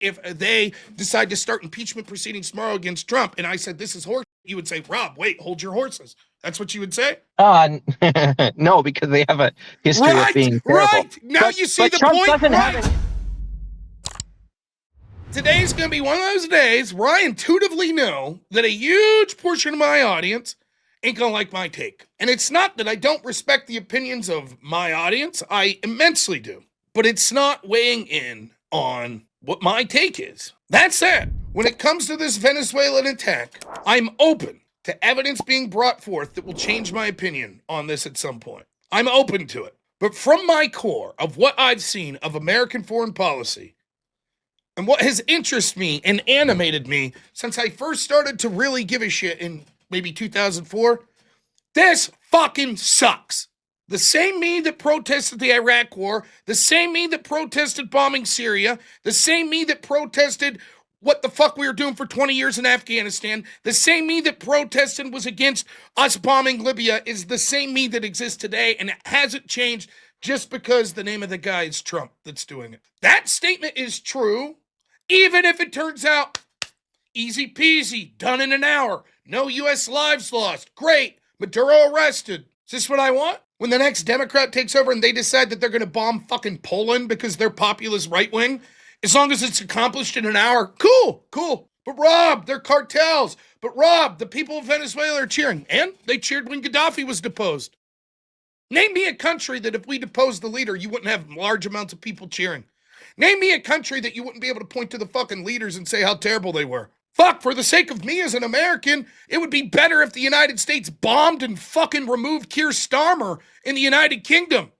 if they decide to start impeachment proceedings tomorrow against Trump, and I said, this is horse, you would say, Rob, wait, hold your horses. That's what you would say? No, because they have a history of being terrible. Right. Now you see but the Trump point, doesn't right? have any. Today's going to be one of those days where I intuitively know that a huge portion of my audience ain't going to like my take. And it's not that I don't respect the opinions of my audience. I immensely do. But it's not weighing in on what my take is. That said, when it comes to this Venezuelan attack, I'm open to evidence being brought forth that will change my opinion on this at some point. I'm open to it. But from my core of what I've seen of American foreign policy, and what has interested me and animated me since I first started to really give a shit in maybe 2004, this fucking sucks. The same me that protested the Iraq War, the same me that protested bombing Syria, the same me that protested what the fuck we were doing for 20 years in Afghanistan, the same me that protested and was against us bombing Libya is the same me that exists today, and it hasn't changed just because the name of the guy is Trump that's doing it. That statement is true, even if it turns out easy peasy, done in an hour, no U.S. lives lost, great, Maduro arrested. Is this what I want? When the next Democrat takes over and they decide that they're going to bomb fucking Poland because they're populist right wing, as long as it's accomplished in an hour, cool. But Rob, they're cartels. But Rob, the people of Venezuela are cheering. And they cheered when Gaddafi was deposed. Name me a country that if we deposed the leader, you wouldn't have large amounts of people cheering. Name me a country that you wouldn't be able to point to the fucking leaders and say how terrible they were. Fuck, for the sake of me as an American, it would be better if the United States bombed and fucking removed Keir Starmer in the United Kingdom.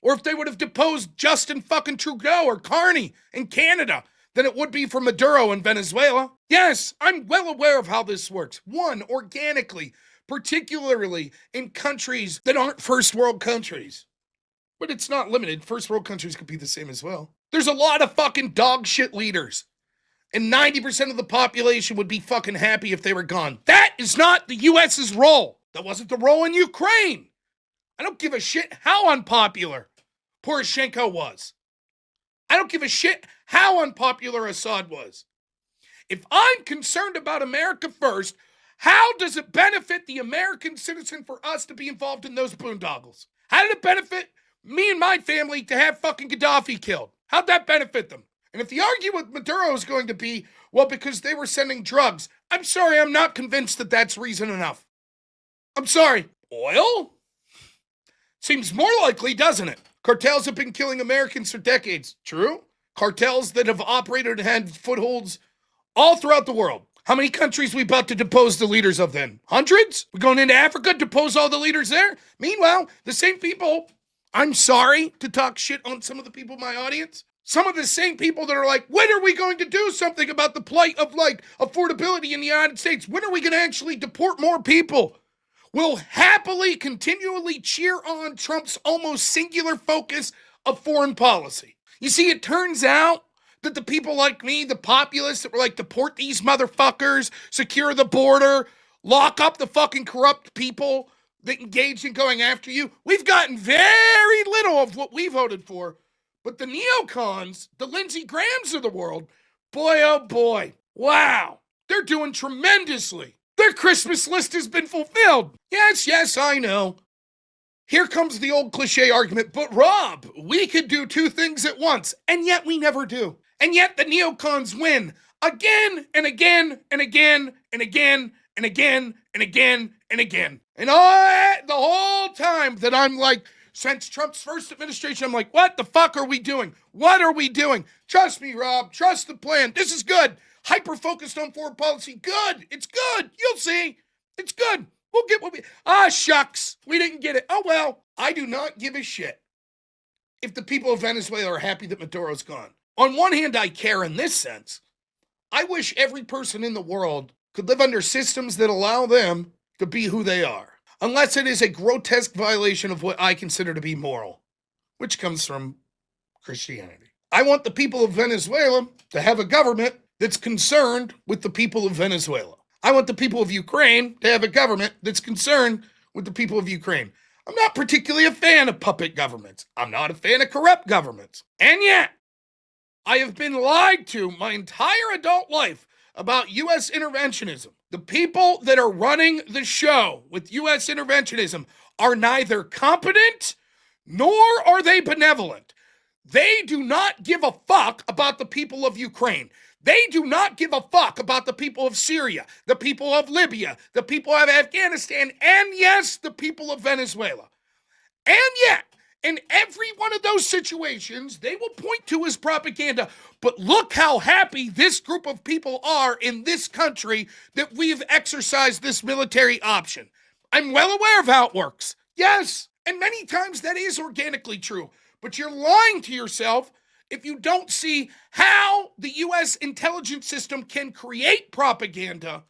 Or if they would have deposed Justin fucking Trudeau or Carney in Canada than it would be for Maduro in Venezuela. Yes, I'm well aware of how this works. One, organically, particularly in countries that aren't first world countries. But it's not limited. First world countries could be the same as well. There's a lot of fucking dog shit leaders. And 90% of the population would be fucking happy if they were gone. That is not the US's role. That wasn't the role in Ukraine. I don't give a shit how unpopular Poroshenko was. I don't give a shit how unpopular Assad was. If I'm concerned about America first, how does it benefit the American citizen for us to be involved in those boondoggles? How did it benefit me and my family to have fucking Gaddafi killed? How'd that benefit them? And if the argument with Maduro is going to be, well, because they were sending drugs, I'm sorry, I'm not convinced that that's reason enough. I'm sorry. Oil? Seems more likely, doesn't it? Cartels have been killing Americans for decades. True. Cartels that have operated and had footholds all throughout the world. How many countries we about to depose the leaders of then? Hundreds? We're going into Africa, depose all the leaders there? Meanwhile, the same people, I'm sorry to talk shit on some of the people in my audience, some of the same people that are like, when are we going to do something about the plight of like affordability in the United States? When are we going to actually deport more people? Will happily continually cheer on Trump's almost singular focus of foreign policy. You see, it turns out that the people like me, the populists that were like, deport these motherfuckers, secure the border, lock up the fucking corrupt people that engaged in going after you, we've gotten very little of what we voted for. But the neocons, the Lindsey Grahams of the world, boy, oh boy, wow, they're doing tremendously. Their Christmas list has been fulfilled. Yes, I know. Here comes the old cliche argument, but Rob, we could do two things at once, and yet we never do. And yet the neocons win again and again and again and again and again and again and again. And the whole time that I'm like, since Trump's first administration, I'm like, what the fuck are we doing? What are we doing? Trust me, Rob. Trust the plan. This is good. Hyper-focused on foreign policy. Good. It's good. You'll see. It's good. We'll get what we... shucks. We didn't get it. Oh, well. I do not give a shit if the people of Venezuela are happy that Maduro's gone. On one hand, I care in this sense. I wish every person in the world could live under systems that allow them to be who they are. Unless it is a grotesque violation of what I consider to be moral, which comes from Christianity. I want the people of Venezuela to have a government that's concerned with the people of Venezuela. I want the people of Ukraine to have a government that's concerned with the people of Ukraine. I'm not particularly a fan of puppet governments. I'm not a fan of corrupt governments. And yet, I have been lied to my entire adult life about U.S. interventionism. The people that are running the show with U.S. interventionism are neither competent nor are they benevolent. They do not give a fuck about the people of Ukraine. They do not give a fuck about the people of Syria, the people of Libya, the people of Afghanistan, and yes, the people of Venezuela. And yet, in every one of those situations, they will point to as propaganda. But look how happy this group of people are in this country that we've exercised this military option. I'm well aware of how it works. Yes, and many times that is organically true. But you're lying to yourself if you don't see how the U.S. intelligence system can create propaganda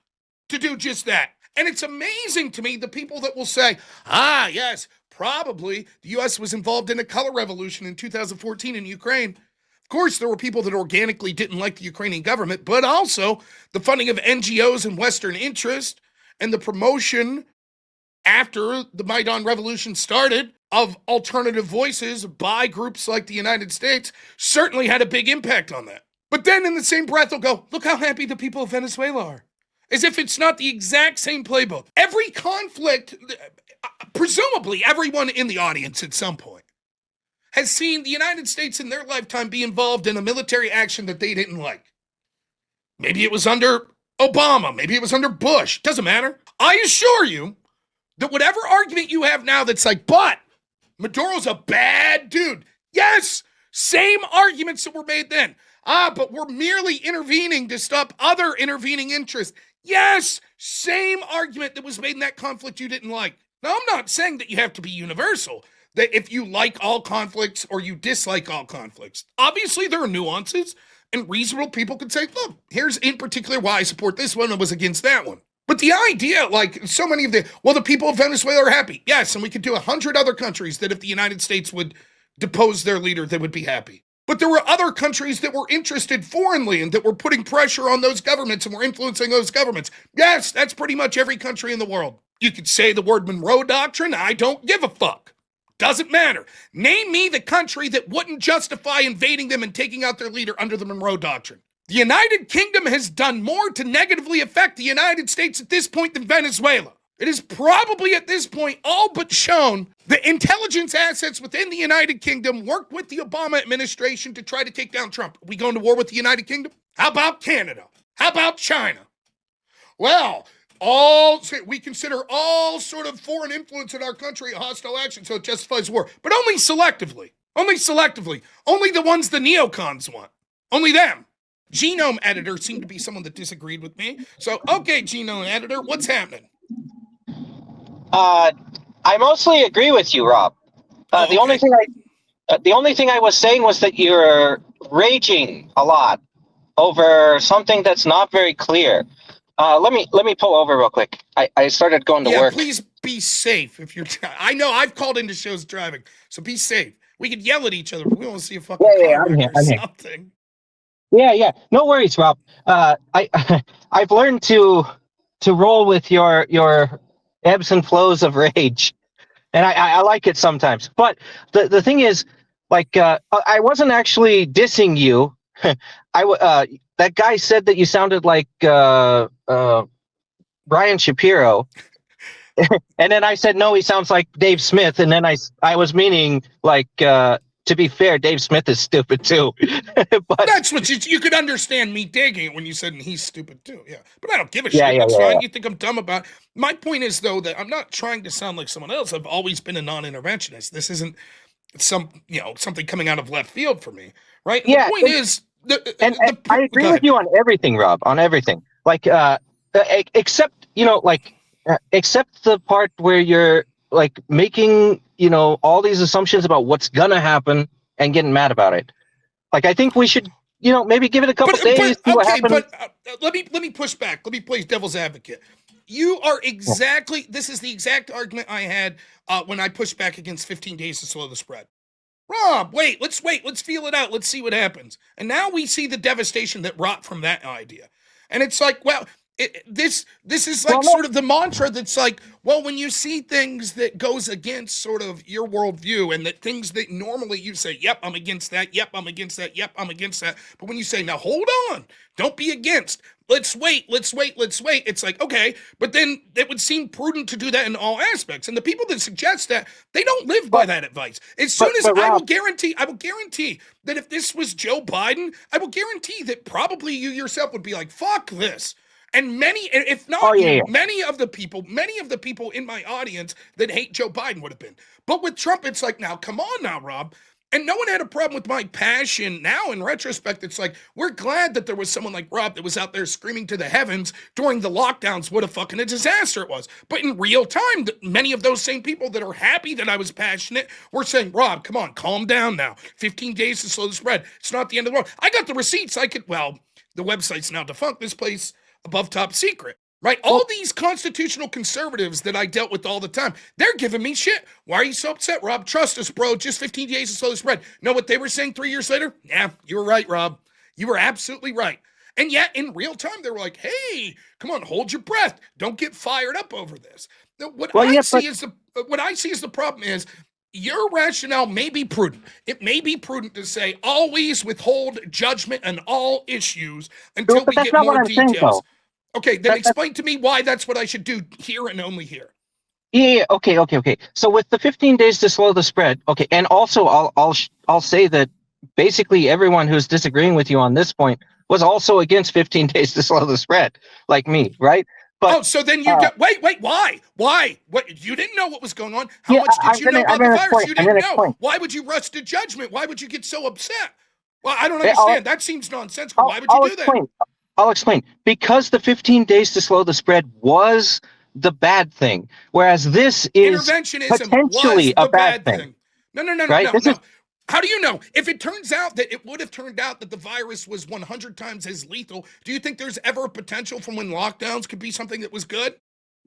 to do just that. And it's amazing to me the people that will say, yes, probably the U.S. was involved in a color revolution in 2014 in Ukraine. Of course, there were people that organically didn't like the Ukrainian government, but also the funding of NGOs and Western interest and the promotion after the Maidan Revolution started of alternative voices by groups like the United States certainly had a big impact on that. But then in the same breath, they'll go, look how happy the people of Venezuela are. As if it's not the exact same playbook. Every conflict, presumably everyone in the audience at some point, has seen the United States in their lifetime be involved in a military action that they didn't like. Maybe it was under Obama. Maybe it was under Bush. Doesn't matter. I assure you that whatever argument you have now that's like, but Maduro's a bad dude. Yes, same arguments that were made then. But we're merely intervening to stop other intervening interests. Yes, same argument that was made in that conflict you didn't like. Now, I'm not saying that you have to be universal, that if you like all conflicts or you dislike all conflicts. Obviously, there are nuances, and reasonable people could say, look, here's in particular why I support this one and was against that one. But the idea, like so many of the people of Venezuela are happy. Yes, and we could do 100 other countries that if the United States would depose their leader, they would be happy. But there were other countries that were interested foreignly and that were putting pressure on those governments and were influencing those governments. Yes, that's pretty much every country in the world. You could say the word Monroe Doctrine. I don't give a fuck. Doesn't matter. Name me the country that wouldn't justify invading them and taking out their leader under the Monroe Doctrine. The United Kingdom has done more to negatively affect the United States at this point than Venezuela. It is probably at this point all but shown that intelligence assets within the United Kingdom worked with the Obama administration to try to take down Trump. Are we going to war with the United Kingdom? How about Canada? How about China? Well, we consider all sort of foreign influence in our country a hostile action, so it justifies war. But only selectively. Only selectively. Only the ones the neocons want. Only them. Genome editor seemed to be someone that disagreed with me. So, okay, genome editor, what's happening? I mostly agree with you, Rob. Okay. The only thing I was saying was that you're raging a lot over something that's not very clear. Let me pull over real quick. I started going to work. Please be safe if you're. I know I've called into shows driving, so be safe. We could yell at each other, but we want to see a fucking car I'm here. something. Yeah. No worries, Rob. I've learned to roll with your ebbs and flows of rage, and I like it sometimes. But the thing is, like, I wasn't actually dissing you. That guy said that you sounded like Brian Shapiro, and then I said no, he sounds like Dave Smith, and then I was meaning like. To be fair, Dave Smith is stupid too. But that's what you could understand me digging it when you said he's stupid too. Yeah, but I don't give a shit. That's fine. Yeah. You think I'm dumb about it. My point is though that I'm not trying to sound like someone else. I've always been a non-interventionist. This isn't something coming out of left field for me, right? And the point is, I agree with you on everything, Rob. On everything, like except except the part where you're like making all these assumptions about what's gonna happen and getting mad about it. Like I think we should maybe give it a couple days. See what happens. But let me push back. Let me play devil's advocate. You are exactly. This is the exact argument I had when I pushed back against 15 days to slow the spread. Rob, let's feel it out. Let's see what happens. And now we see the devastation that wrought from that idea. And it's like, well, This is like sort of the mantra that's like, well, when you see things that goes against sort of your worldview and that things that normally you say, yep, I'm against that, yep, I'm against that, yep, I'm against that. But when you say, now hold on, don't be against, let's wait, it's like, okay, but then it would seem prudent to do that in all aspects. And the people that suggest that, they don't live by that advice. As soon as I will guarantee that if this was Joe Biden, I will guarantee that probably you yourself would be like, fuck this. And many, if not many of the people in my audience that hate Joe Biden would have been. But with Trump, it's like, now, come on now, Rob. And no one had a problem with my passion. Now, in retrospect, it's like, we're glad that there was someone like Rob that was out there screaming to the heavens during the lockdowns what a fucking disaster it was. But in real time, many of those same people that are happy that I was passionate were saying, Rob, come on, calm down now. 15 days to slow the spread. It's not the end of the world. I got the receipts. The website's now defunct. This place, above top secret, right? All these constitutional conservatives that I dealt with all the time, they're giving me shit. Why are you so upset, Rob? Trust us, bro. Just 15 days to slow the spread. Know what they were saying 3 years later? Yeah, you were right, Rob. You were absolutely right. And yet, in real time, they were like, hey, come on, hold your breath. Don't get fired up over this. What I see is the problem is, your rationale may be prudent. It may be prudent to say always withhold judgment on all issues until we get more details. Okay, then explain to me why that's what I should do here and only here. Yeah. Okay. So with the 15 days to slow the spread, okay, and also I'll say that basically everyone who's disagreeing with you on this point was also against 15 days to slow the spread, like me, right? But, so then you wait, why? What, you didn't know what was going on? How much did you know about the virus? You didn't know. Why would you rush to judgment? Why would you get so upset? Well, I don't understand. That seems nonsensical. Why would you do that? I'll explain. Because the 15 days to slow the spread was the bad thing, whereas this is potentially a bad thing. No. Right? No. How do you know? If it turns out that it would have turned out that the virus was 100 times as lethal, do you think there's ever a potential from when lockdowns could be something that was good?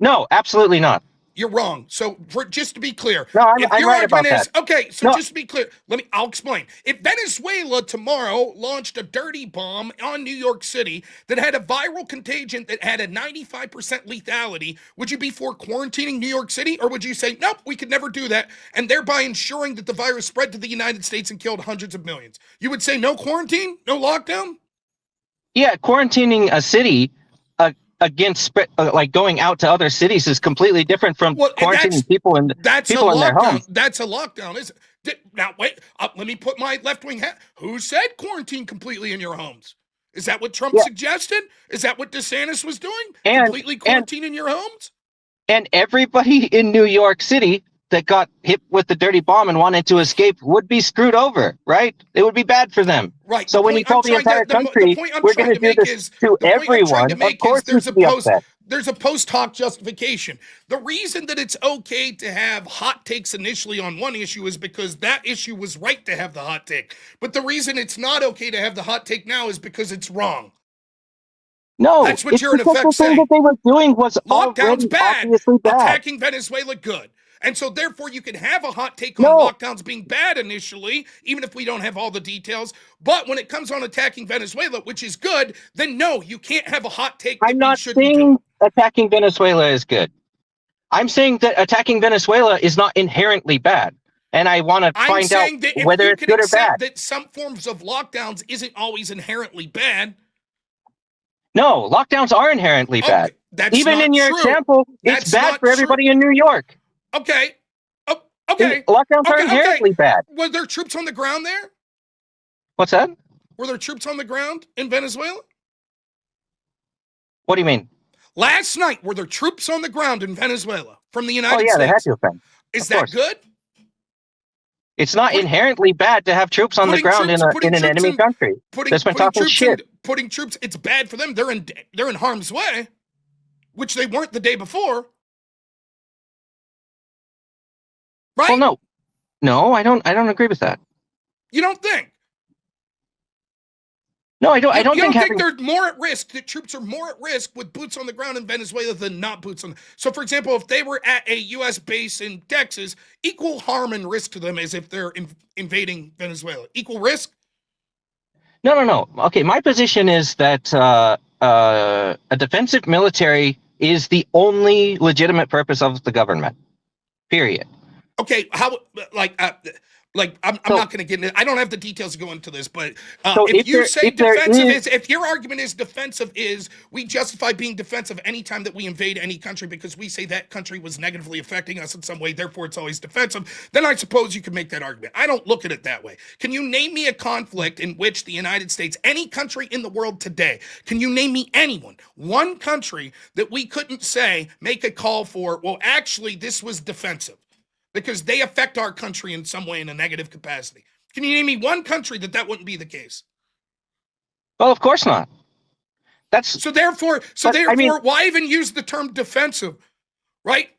No, absolutely not. You're wrong. So just to be clear, no, I'm right about that. Okay, so just to be clear, I'll explain. If Venezuela tomorrow launched a dirty bomb on New York City that had a viral contagion that had a 95% lethality, would you be for quarantining New York City? Or would you say, nope, we could never do that, and thereby ensuring that the virus spread to the United States and killed hundreds of millions? You would say no quarantine, no lockdown? Yeah, quarantining a city against like going out to other cities is completely different from quarantining people in their homes. That's a lockdown, isn't it? Now wait, let me put my left-wing hat. Who said quarantine completely in your homes? Is that what Trump suggested? Is that what DeSantis was doing? Completely quarantine in your homes? And everybody in New York City that got hit with the dirty bomb and wanted to escape would be screwed over, right? It would be bad for them. Right. So when you tell the entire country, we're going to do this to everyone, of course there's a post hoc justification. The reason that it's okay to have hot takes initially on one issue is because that issue was right to have the hot take. But the reason it's not okay to have the hot take now is because it's wrong. No, that's what you're in effect saying. What they were doing was lockdowns bad, obviously bad. Attacking Venezuela good. And so therefore you can have a hot take on lockdowns being bad initially, even if we don't have all the details. But when it comes on attacking Venezuela, which is good, then no, you can't have a hot take. I'm not saying attacking Venezuela is good. I'm saying that attacking Venezuela is not inherently bad. And I want to find out whether it's good or bad. That some forms of lockdowns isn't always inherently bad. No, lockdowns are inherently bad. That's even in your example, it's bad for everybody in New York. Okay. Okay. Lockdowns are inherently bad. Were there troops on the ground there? What's that? Were there troops on the ground in Venezuela? What do you mean? Last night, were there troops on the ground in Venezuela from the United States? Oh, yeah, they had to have been. Is that good? It's not inherently bad to have troops on the ground in an enemy country. That's been talking shit. Putting troops, it's bad for them. They're in harm's way, which they weren't the day before. Right? Well, no, I don't agree with that. You don't think? No, I don't. I don't think they're more at risk. That troops are more at risk with boots on the ground in Venezuela than not boots on. So, for example, if they were at a U.S. base in Texas, equal harm and risk to them as if they're invading Venezuela. Equal risk? No. Okay, my position is that a defensive military is the only legitimate purpose of the government. Period. Okay, how I'm So- not going to get into. I don't have the details to go into this, but So if you say if there defensive is- if your argument is defensive is we justify being defensive anytime that we invade any country because we say that country was negatively affecting us in some way, therefore it's always defensive, then I suppose you could make that argument. I don't look at it that way. Can you name me a conflict in which the United States, any country in the world today, can you name me anyone, one country that we couldn't say, make a call for, well, actually, this was defensive? Because they affect our country in some way in a negative capacity. Can you name me one country that wouldn't be the case? Well, of course not. So therefore, why even use the term defensive, right?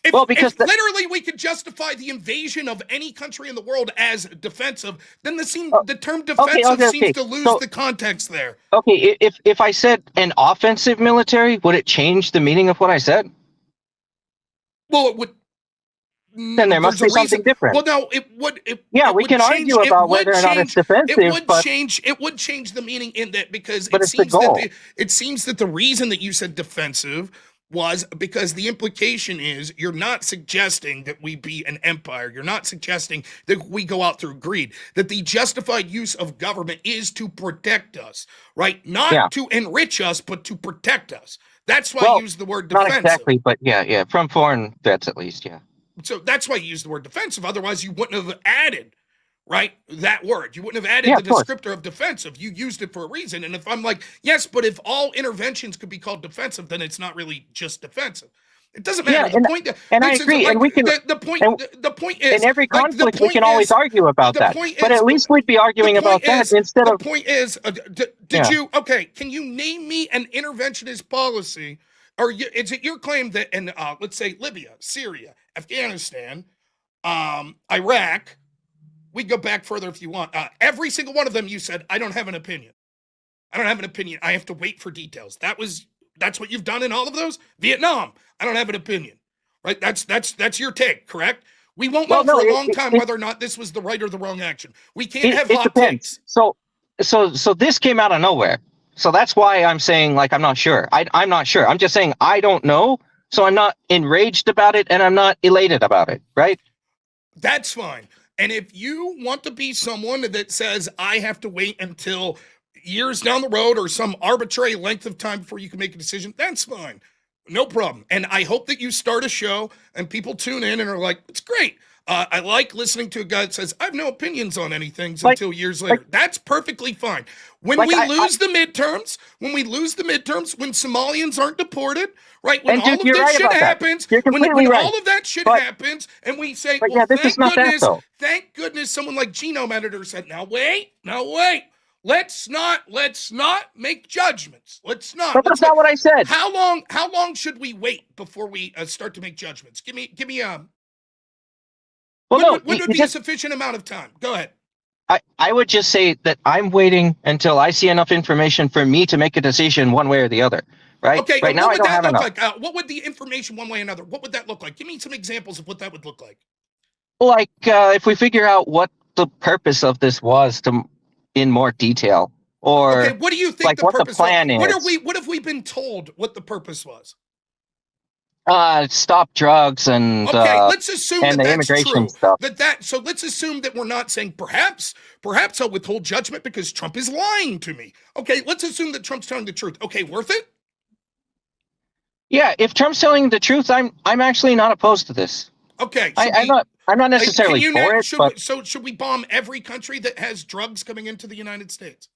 If literally we could justify the invasion of any country in the world as defensive, then the term defensive seems to lose the context there. Okay, if I said an offensive military, would it change the meaning of what I said? Well, it would. Then there must be something different. Well, no, it would. We can argue about whether or not it's defensive. It would change the meaning in that because it seems that the reason that you said defensive was because the implication is you're not suggesting that we be an empire. You're not suggesting that we go out through greed. That the justified use of government is to protect us, right? Not to enrich us, but to protect us. That's why I use the word defensive. Not exactly, but yeah, from foreign threats at least, yeah. So that's why you use the word defensive. Otherwise, you wouldn't have added, right, that word. You wouldn't have added the descriptor of defensive. You used it for a reason. And if I'm like, yes, but if all interventions could be called defensive, then it's not really just defensive. It doesn't matter. I agree. And we can. The point is, in every conflict, we can always argue about that. But at least we'd be arguing about that instead of. The point is, can you name me an interventionist policy? Or is it your claim that in, let's say, Libya, Syria, Afghanistan, Iraq, we go back further if you want. Every single one of them, you said, I don't have an opinion. I don't have an opinion. I have to wait for details. That's what you've done in all of those? Vietnam, I don't have an opinion. Right? That's your take, correct? We won't know for a long time whether or not this was the right or the wrong action. We can't have hot takes. So this came out of nowhere. So that's why I'm saying, like, I'm not sure. I'm not sure. I'm just saying I don't know. So I'm not enraged about it and I'm not elated about it, right? That's fine. And if you want to be someone that says, I have to wait until years down the road or some arbitrary length of time before you can make a decision, that's fine. No problem. And I hope that you start a show and people tune in and are like, it's great. I like listening to a guy that says, I have no opinions on anything until years later. That's perfectly fine. When we lose the midterms, when Somalians aren't deported, right? When all of this shit happens, when all of that shit happens, and we say, well, thank goodness someone like Genome Editor said, now wait. Let's not make judgments. Let's not. But that's not what I said. How long should we wait before we start to make judgments? Give me when would be a sufficient amount of time? Go ahead. I would just say that I'm waiting until I see enough information for me to make a decision one way or the other. Right? Okay. Right now, I don't have enough. Like? What would the information one way or another? What would that look like? Give me some examples of what that would look like. Like if we figure out what the purpose of this was in more detail, or what do you think like the purpose the plan was? is? What have we been told what the purpose was? Stop drugs and let's assume and that the that's immigration true. stuff. So let's assume that we're not saying perhaps I'll withhold judgment because Trump is lying to me. Okay, let's assume that Trump's telling the truth. Okay, worth it? Yeah, if Trump's telling the truth, I'm actually not opposed to this. Okay, I'm not necessarily for it. So should we bomb every country that has drugs coming into the United States?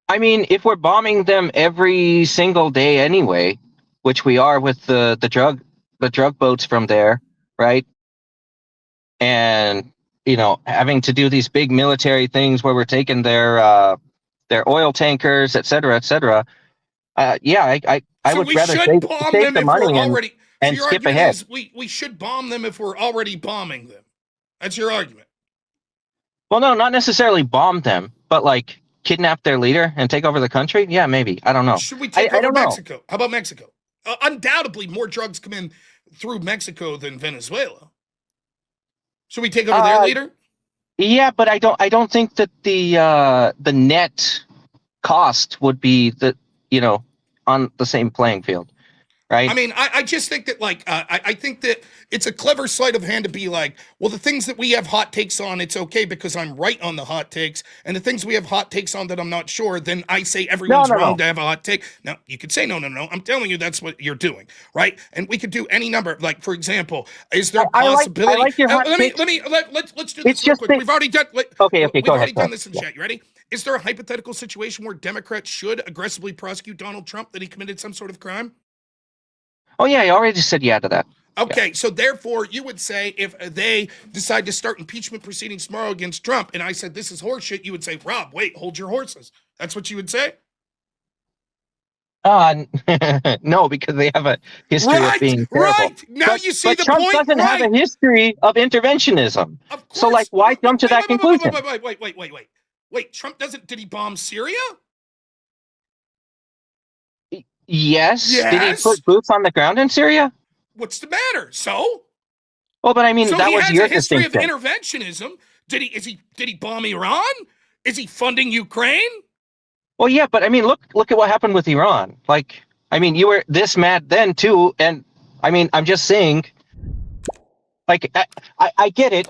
I mean, if we're bombing them every single day anyway, which we are with the drug boats from there, right? And having to do these big military things where we're taking their oil tankers, et cetera, et cetera. I would rather save the money and skip ahead. We should bomb them if we're already bombing them. That's your argument. Well, no, not necessarily bomb them, but like kidnap their leader and take over the country. Yeah, maybe. I don't know. Should we take over Mexico? How about Mexico? Undoubtedly, more drugs come in through Mexico than Venezuela. Should we take over their leader? Yeah, but I don't think that the net cost would be on the same playing field, right? I mean, I just think that, like, I think that it's a clever sleight of hand to be like, well, the things that we have hot takes on, it's okay because I'm right on the hot takes. And the things we have hot takes on that I'm not sure, then I say everyone's wrong to have a hot take. Now, you could say, no. I'm telling you that's what you're doing, right? And we could do any number. Like, for example, is there a possibility? I like your hot takes. Let's do this real quick. We've already done, okay, we've go already ahead. done this in chat. You ready? Is there a hypothetical situation where Democrats should aggressively prosecute Donald Trump that he committed some sort of crime? Oh, yeah, I already said yeah to that. Okay, so therefore, you would say if they decide to start impeachment proceedings tomorrow against Trump, and I said this is horseshit, you would say, Rob, wait, hold your horses. That's what you would say? No, because they have a history of being terrible. Right. Now you see the Trump point. Trump doesn't have a history of interventionism. Of course. So, like, why jump to that conclusion? Wait, Trump doesn't, did he bomb Syria? Yes. Did he put boots on the ground in Syria? What's the matter? So? Well, but I mean, that was your history of distinction. interventionism. Did he bomb Iran? Is he funding Ukraine? Well, yeah, but I mean, look at what happened with Iran. Like, I mean, you were this mad then too, and I mean, I'm just saying. Like, I get it,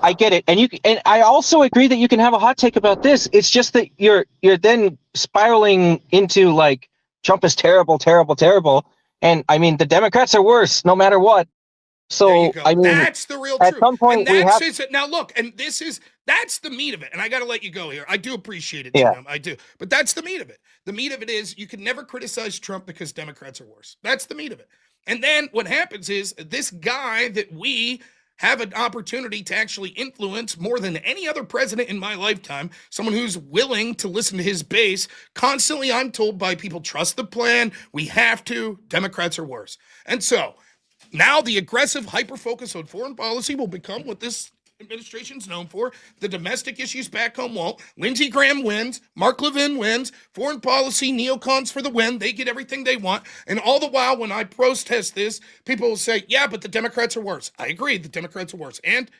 and I also agree that you can have a hot take about this. It's just that you're then spiraling into like Trump is terrible, and I mean the Democrats are worse no matter what. So I mean, that's the real truth. At some point, now look, and that's the meat of it. And I got to let you go here. I do appreciate it, yeah. Jim. I do, but that's the meat of it. The meat of it is you can never criticize Trump because Democrats are worse. That's the meat of it. And then what happens is this guy that we have an opportunity to actually influence more than any other president in my lifetime, someone who's willing to listen to his base. Constantly, I'm told by people, trust the plan. We have to. Democrats are worse. And so now the aggressive hyper-focus on foreign policy will become what this administration's known for. The domestic issues back home won't. Lindsey Graham wins. Mark Levin wins. Foreign policy neocons for the win. They get everything they want. And all the while, when I protest this, people will say, yeah, but the Democrats are worse. I agree. The Democrats are worse. And